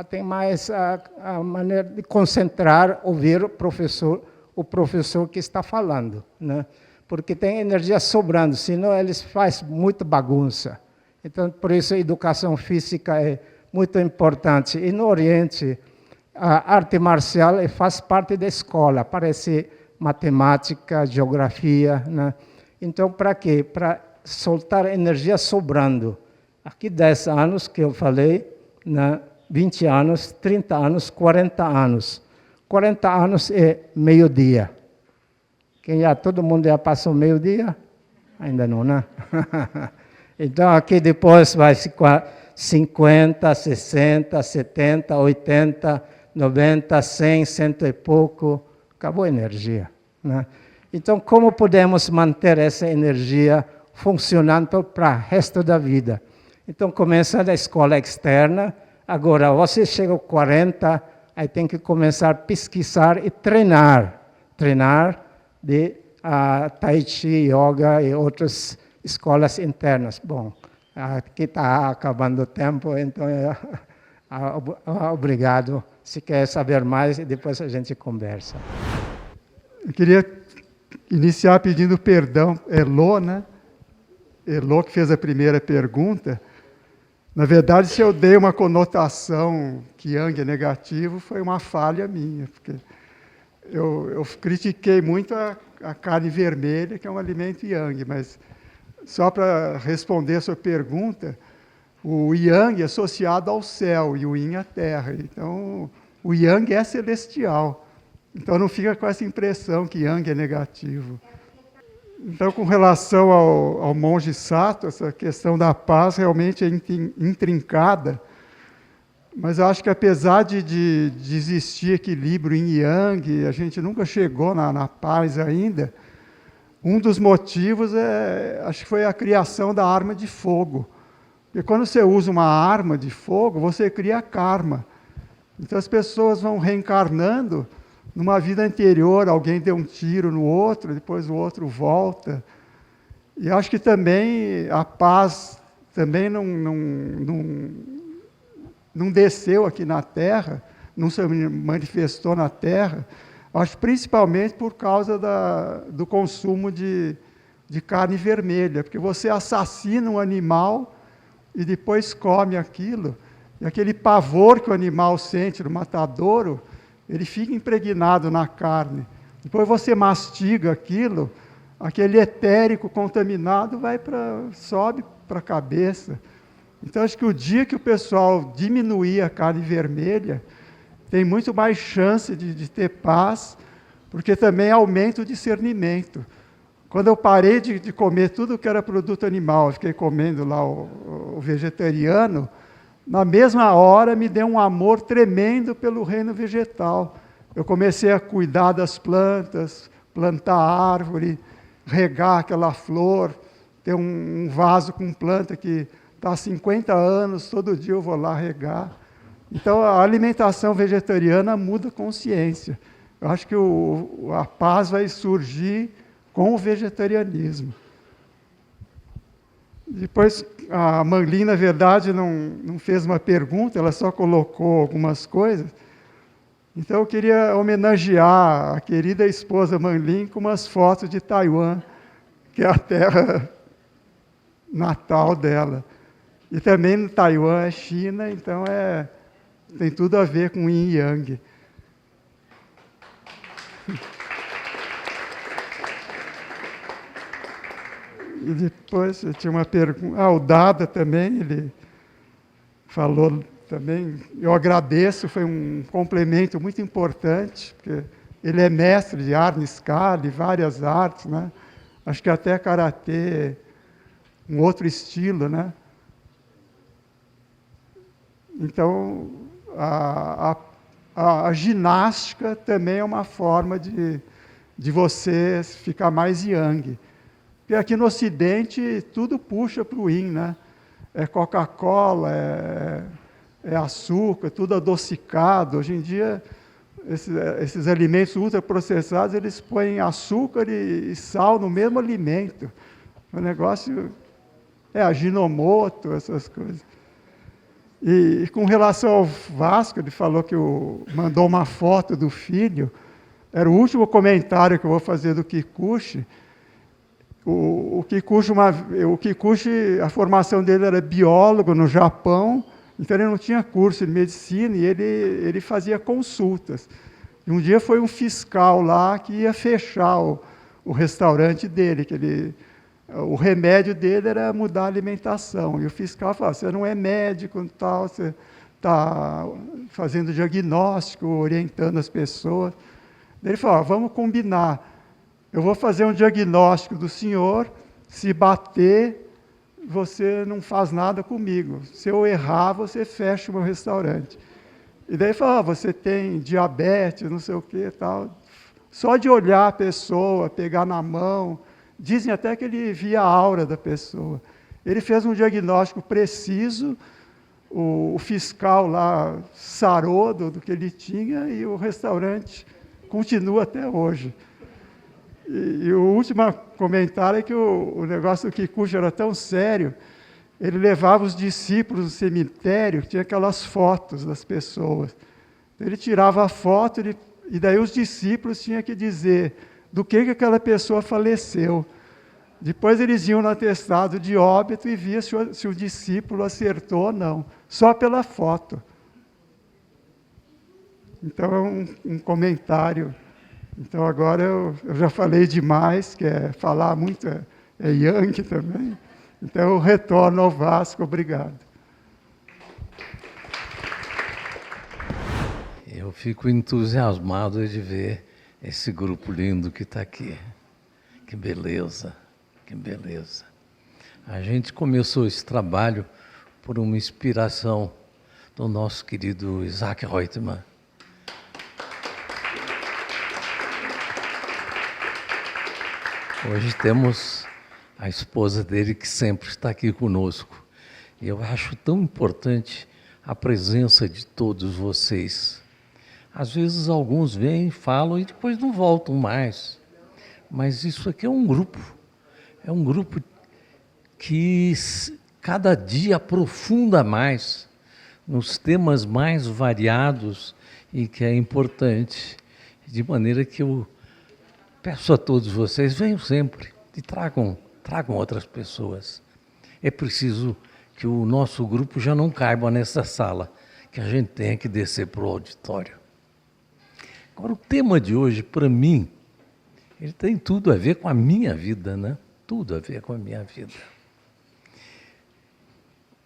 tem mais a maneira de concentrar, ouvir o professor que está falando, né? Porque tem energia sobrando, senão eles fazem muita bagunça. Então, por isso a educação física é muito importante. E no Oriente, a arte marcial faz parte da escola, parece matemática, geografia, né? Então, para quê? Para soltar energia sobrando. Aqui 10 anos, que eu falei, né? 20 anos, 30 anos, 40 anos. 40 anos é meio-dia. Todo mundo já passou meio-dia? Ainda não, né? Então, aqui depois vai ficar 50, 60, 70, 80, 90, 100, 100 e pouco. Acabou a energia, né? Então, como podemos manter essa energia funcionando para o resto da vida? Então, começa da escola externa. Agora, você chega aos 40, aí tem que começar a pesquisar e treinar. Treinar de Tai Chi, Yoga e outras escolas internas. Bom, aqui está acabando o tempo, então obrigado. Se quer saber mais, depois a gente conversa. Eu queria iniciar pedindo perdão, Elô, né? Elô que fez a primeira pergunta. Na verdade, se eu dei uma conotação que Yang é negativo, foi uma falha minha, porque eu critiquei muito a carne vermelha, que é um alimento Yang, mas só para responder a sua pergunta, o Yang é associado ao céu e o Yin à terra. Então, o Yang é celestial. Então, não fica com essa impressão que Yang é negativo. Então, com relação ao monge Sato, essa questão da paz realmente é intrincada, mas eu acho que apesar de existir equilíbrio em Yang, a gente nunca chegou na paz ainda. Um dos motivos acho que foi a criação da arma de fogo. Porque quando você usa uma arma de fogo, você cria karma. Então as pessoas vão reencarnando. Numa vida anterior, alguém deu um tiro no outro, depois o outro volta. E acho que também a paz também não desceu aqui na Terra, não se manifestou na Terra, acho principalmente por causa do consumo de carne vermelha, porque você assassina um animal e depois come aquilo, e aquele pavor que o animal sente no matadouro, ele fica impregnado na carne. Depois você mastiga aquilo, aquele etérico contaminado sobe para a cabeça. Então, acho que o dia que o pessoal diminuir a carne vermelha, tem muito mais chance de ter paz, porque também aumenta o discernimento. Quando eu parei de comer tudo que era produto animal, eu fiquei comendo lá o vegetariano, na mesma hora me deu um amor tremendo pelo reino vegetal. Eu comecei a cuidar das plantas, plantar árvore, regar aquela flor, ter um vaso com planta que está há 50 anos, todo dia eu vou lá regar. Então, a alimentação vegetariana muda a consciência. Eu acho que a paz vai surgir com o vegetarianismo. Depois, a Manglin, na verdade, não fez uma pergunta, ela só colocou algumas coisas. Então, eu queria homenagear a querida esposa Manlin com umas fotos de Taiwan, que é a terra natal dela. E também no Taiwan é China, então tem tudo a ver com Yin e Yang. E depois eu tinha uma pergunta. O Dada também, ele falou também. Eu agradeço, foi um complemento muito importante, porque ele é mestre de arte escala e várias artes, né? Acho que até karatê, um outro estilo, né? Então, a ginástica também é uma forma de você ficar mais yang. Porque aqui no Ocidente, tudo puxa para o yin, né? É Coca-Cola, é açúcar, tudo adocicado. Hoje em dia, esses alimentos ultraprocessados, eles põem açúcar e sal no mesmo alimento. O negócio é Ajinomoto, essas coisas. E com relação ao Vasco, ele falou que mandou uma foto do filho. Era o último comentário que eu vou fazer do Kikuchi. O Kikuchi, a formação dele era biólogo no Japão, então ele não tinha curso de medicina e ele fazia consultas. E um dia foi um fiscal lá que ia fechar o restaurante dele, o remédio dele era mudar a alimentação. E o fiscal falou, você não é médico, tal, você está fazendo diagnóstico, orientando as pessoas. Ele falou, vamos combinar. Eu vou fazer um diagnóstico do senhor, se bater, você não faz nada comigo. Se eu errar, você fecha o meu restaurante. E daí falou, você tem diabetes, não sei o que, tal. Só de olhar a pessoa, pegar na mão, dizem até que ele via a aura da pessoa. Ele fez um diagnóstico preciso, o fiscal lá sarou do que ele tinha e o restaurante continua até hoje. E o último comentário é que o negócio do Kikuchi era tão sério, ele levava os discípulos no cemitério, tinha aquelas fotos das pessoas. Ele tirava a foto e daí os discípulos tinham que dizer do que aquela pessoa faleceu. Depois eles iam no atestado de óbito e via se o discípulo acertou ou não, só pela foto. Então é um comentário. Então agora eu já falei demais, que falar muito é yang também. Então eu retorno ao Vasco, obrigado. Eu fico entusiasmado de ver esse grupo lindo que está aqui. Que beleza, que beleza. A gente começou esse trabalho por uma inspiração do nosso querido Isaac Reutemann. Hoje temos a esposa dele que sempre está aqui conosco. E eu acho tão importante a presença de todos vocês. Às vezes alguns vêm, falam e depois não voltam mais. Mas isso aqui é um grupo que cada dia aprofunda mais nos temas mais variados e que é importante, de maneira que eu peço a todos vocês, venham sempre e tragam outras pessoas. É preciso que o nosso grupo já não caiba nessa sala, que a gente tenha que descer para o auditório. Agora, o tema de hoje, para mim, ele tem tudo a ver com a minha vida, né? Tudo a ver com a minha vida.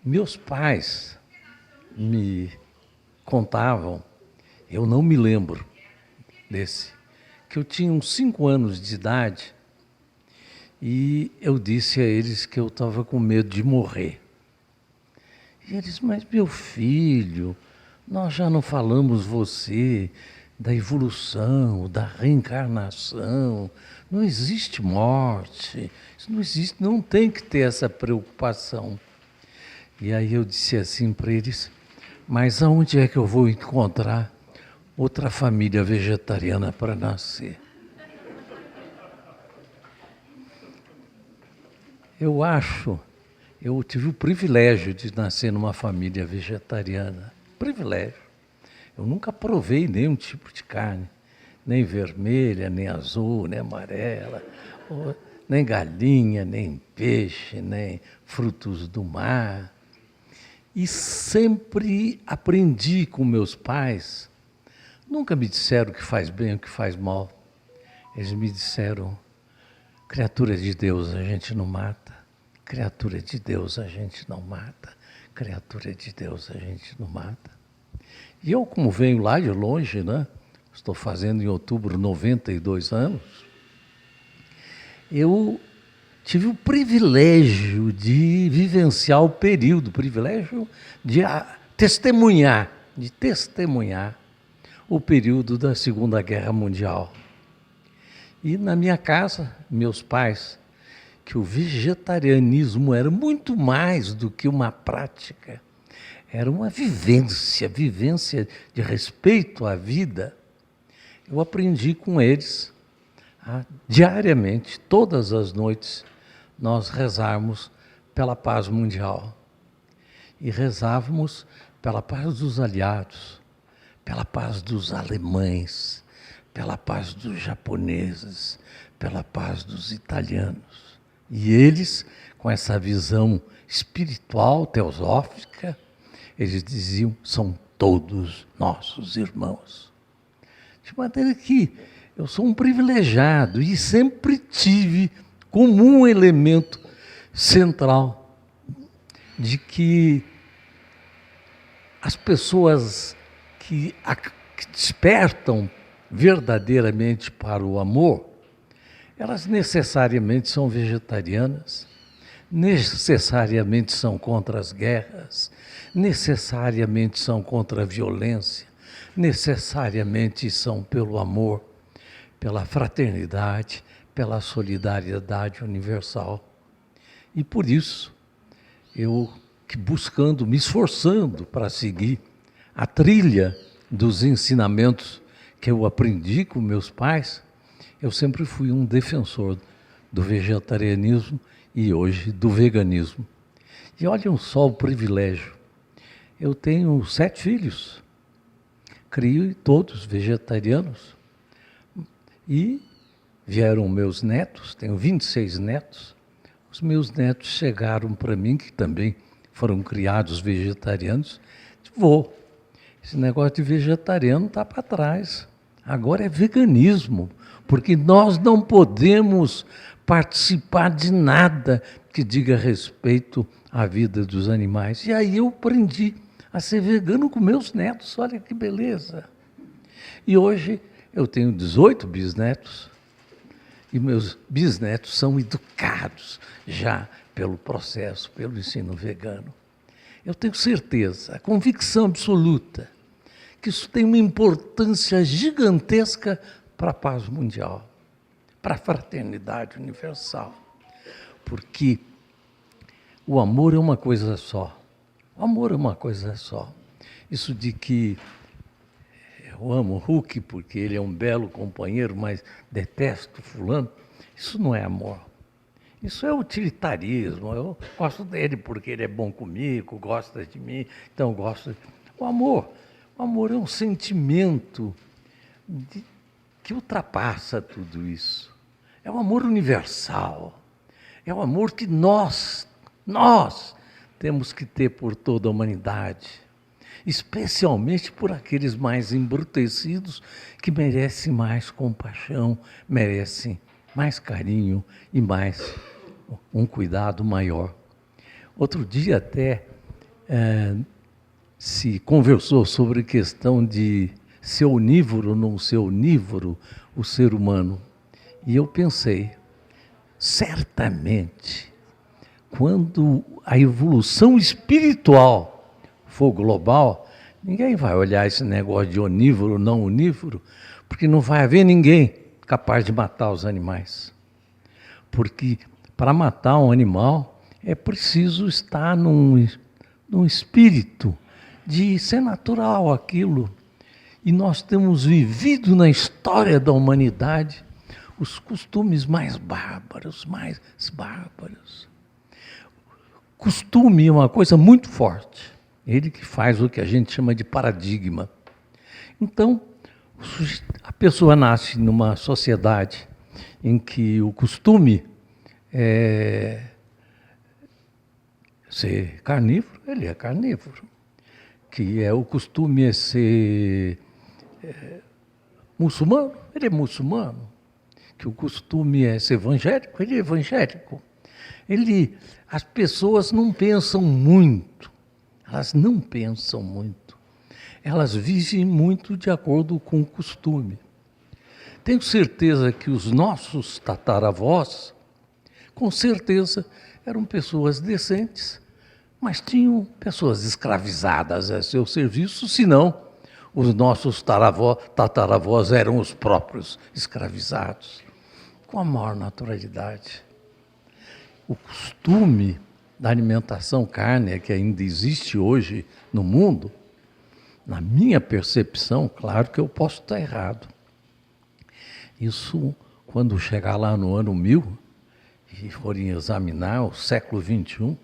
Meus pais me contavam, eu não me lembro desse, que eu tinha uns 5 anos de idade e eu disse a eles que eu estava com medo de morrer. E eles, mas meu filho, nós já não falamos você da evolução, da reencarnação, não existe morte, isso não existe, não tem que ter essa preocupação. E aí eu disse assim para eles, mas aonde é que eu vou encontrar outra família vegetariana para nascer? Eu tive o privilégio de nascer numa família vegetariana, privilégio. Eu nunca provei nenhum tipo de carne, nem vermelha, nem azul, nem amarela, nem galinha, nem peixe, nem frutos do mar. E sempre aprendi com meus pais. Nunca me disseram o que faz bem e o que faz mal. Eles me disseram: criatura de Deus a gente não mata, criatura de Deus a gente não mata, criatura de Deus a gente não mata. E eu, como venho lá de longe, né? Estou fazendo em outubro 92 anos, eu tive o privilégio de vivenciar o período, privilégio de testemunhar o período da Segunda Guerra Mundial. E na minha casa, meus pais, que o vegetarianismo era muito mais do que uma prática, era uma vivência de respeito à vida. Eu aprendi com eles, diariamente, todas as noites, nós rezarmos pela paz mundial. E rezávamos pela paz dos aliados, pela paz dos alemães, pela paz dos japoneses, pela paz dos italianos. E eles, com essa visão espiritual, teosófica, eles diziam: são todos nossos irmãos. De maneira que eu sou um privilegiado e sempre tive como um elemento central de que as pessoas que despertam verdadeiramente para o amor, elas necessariamente são vegetarianas, necessariamente são contra as guerras, necessariamente são contra a violência, necessariamente são pelo amor, pela fraternidade, pela solidariedade universal. E por isso, eu buscando, me esforçando para seguir a trilha dos ensinamentos que eu aprendi com meus pais, eu sempre fui um defensor do vegetarianismo e hoje do veganismo. E olhem só o privilégio. Eu tenho 7 filhos, crio todos vegetarianos. E vieram meus netos, tenho 26 netos. Os meus netos chegaram para mim, que também foram criados vegetarianos. Vou, esse negócio de vegetariano está para trás. Agora é veganismo, porque nós não podemos participar de nada que diga respeito à vida dos animais. E aí eu aprendi a ser vegano com meus netos, olha que beleza. E hoje eu tenho 18 bisnetos, e meus bisnetos são educados já pelo processo, pelo ensino vegano. Eu tenho certeza, a convicção absoluta, que isso tem uma importância gigantesca para a paz mundial, para a fraternidade universal. Porque o amor é uma coisa só. O amor é uma coisa só. Isso de que eu amo o Hulk porque ele é um belo companheiro, mas detesto fulano, isso não é amor. Isso é utilitarismo. Eu gosto dele porque ele é bom comigo, gosta de mim, então eu gosto. O amor é um sentimento que ultrapassa tudo isso. É um amor universal. É um amor que nós temos que ter por toda a humanidade, especialmente por aqueles mais embrutecidos que merecem mais compaixão, merecem mais carinho e mais um cuidado maior. Outro dia até se conversou sobre a questão de ser onívoro ou não ser onívoro o ser humano. E eu pensei, certamente, quando a evolução espiritual for global, ninguém vai olhar esse negócio de onívoro, não onívoro, porque não vai haver ninguém capaz de matar os animais. Porque para matar um animal é preciso estar num espírito de ser natural aquilo. E nós temos vivido na história da humanidade os costumes mais bárbaros, Costume é uma coisa muito forte. Ele que faz o que a gente chama de paradigma. Então, a pessoa nasce numa sociedade em que o costume é ser carnívoro, ele é carnívoro. Que o costume é ser muçulmano, ele é muçulmano. Que o costume é ser evangélico, ele é evangélico. As pessoas não pensam muito, elas não pensam muito. Elas vivem muito de acordo com o costume. Tenho certeza que os nossos tataravós, com certeza, eram pessoas decentes, mas tinham pessoas escravizadas a seu serviço, senão os nossos tataravós eram os próprios escravizados, com a maior naturalidade. O costume da alimentação cárnea que ainda existe hoje no mundo, na minha percepção, claro que eu posso estar errado. Isso, quando chegar lá no ano 1000, e forem examinar o século XXI,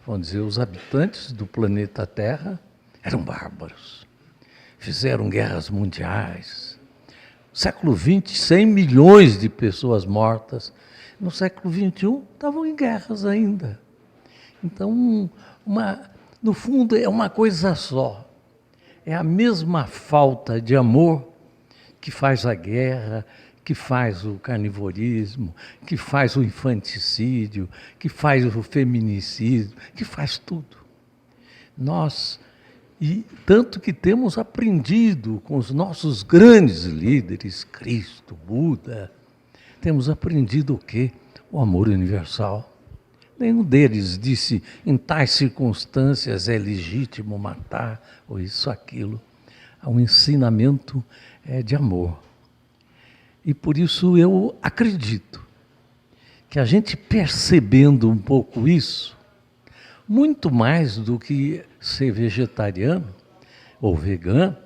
vão dizer, os habitantes do planeta Terra eram bárbaros. Fizeram guerras mundiais. No século XX, 100 milhões de pessoas mortas. No século XXI, estavam em guerras ainda. Então, no fundo, é uma coisa só. É a mesma falta de amor que faz a guerra, que faz o carnivorismo, que faz o infanticídio, que faz o feminicídio, que faz tudo. E tanto que temos aprendido com os nossos grandes líderes, Cristo, Buda, temos aprendido o quê? O amor universal. Nenhum deles disse, em tais circunstâncias é legítimo matar, ou isso, aquilo. Há um ensinamento de amor. E por isso eu acredito que a gente percebendo um pouco isso, muito mais do que ser vegetariano ou vegano,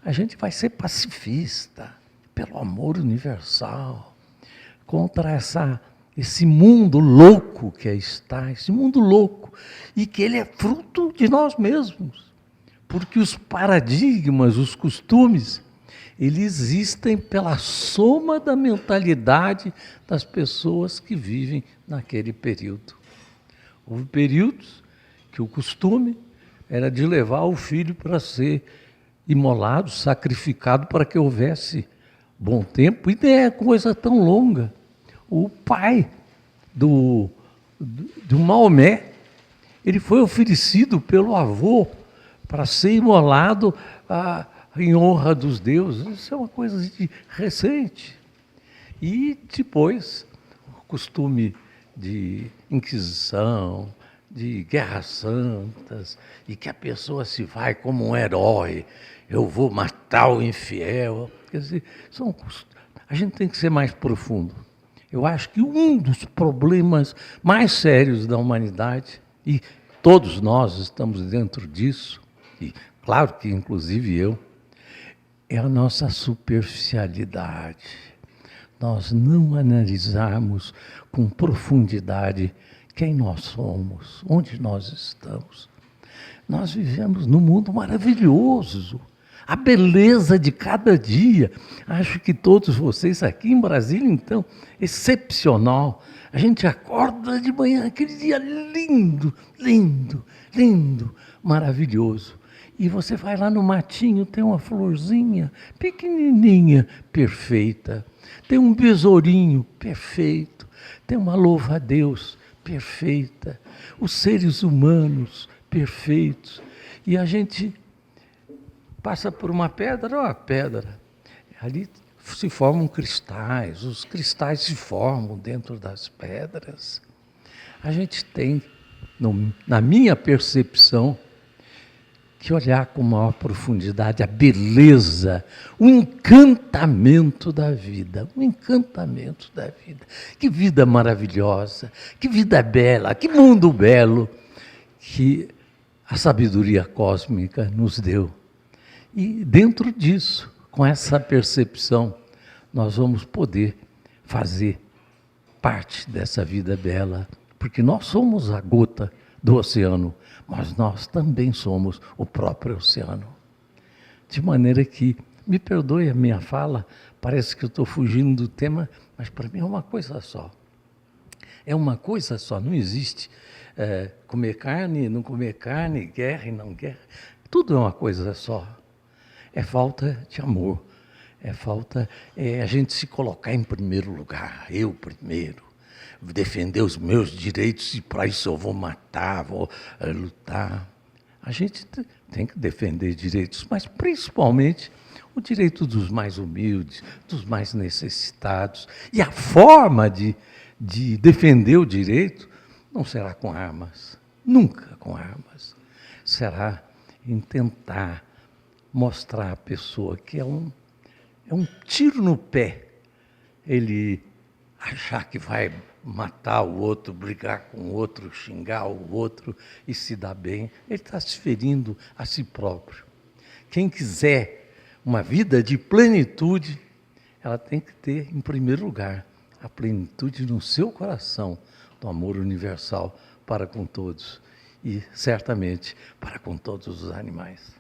a gente vai ser pacifista, pelo amor universal, contra esse mundo louco que está, esse mundo louco, e que ele é fruto de nós mesmos, porque os paradigmas, os costumes, eles existem pela soma da mentalidade das pessoas que vivem naquele período. Houve períodos que o costume era de levar o filho para ser imolado, sacrificado, para que houvesse bom tempo, e nem é coisa tão longa. O pai do Maomé, ele foi oferecido pelo avô para ser imolado em honra dos deuses. Isso é uma coisa recente. E depois, o costume de Inquisição, de guerras santas, e que a pessoa se vai como um herói, eu vou matar o infiel. Quer dizer, a gente tem que ser mais profundo. Eu acho que um dos problemas mais sérios da humanidade, e todos nós estamos dentro disso, e claro que inclusive eu, é a nossa superficialidade. Nós não analisarmos com profundidade quem nós somos, onde nós estamos. Nós vivemos num mundo maravilhoso, a beleza de cada dia. Acho que todos vocês aqui em Brasília, então, excepcional. A gente acorda de manhã, aquele dia lindo, lindo, lindo, maravilhoso. E você vai lá no matinho, tem uma florzinha pequenininha, perfeita. Tem um besourinho, perfeito. Tem uma louva-a-Deus, perfeita. Os seres humanos, perfeitos. E a gente passa por uma pedra. Ali se formam cristais, os cristais se formam dentro das pedras. A gente tem, na minha percepção, que olhar com maior profundidade a beleza, o encantamento da vida, o encantamento da vida. Que vida maravilhosa, que vida bela, que mundo belo que a sabedoria cósmica nos deu. E dentro disso, com essa percepção, nós vamos poder fazer parte dessa vida bela, porque nós somos a gota do oceano, mas nós também somos o próprio oceano. De maneira que, me perdoe a minha fala, parece que eu estou fugindo do tema, mas para mim é uma coisa só. É uma coisa só, não existe comer carne, não comer carne, guerra e não guerra. Tudo é uma coisa só. É falta de amor, é falta a gente se colocar em primeiro lugar, eu primeiro, defender os meus direitos e para isso eu vou matar, vou lutar. A gente tem que defender direitos, mas principalmente o direito dos mais humildes, dos mais necessitados. E a forma de defender o direito não será com armas, nunca com armas. Será em tentar mostrar à pessoa que é um tiro no pé ele achar que vai matar o outro, brigar com o outro, xingar o outro e se dar bem. Ele está se ferindo a si próprio. Quem quiser uma vida de plenitude, ela tem que ter, em primeiro lugar, a plenitude no seu coração, do amor universal para com todos e, certamente, para com todos os animais.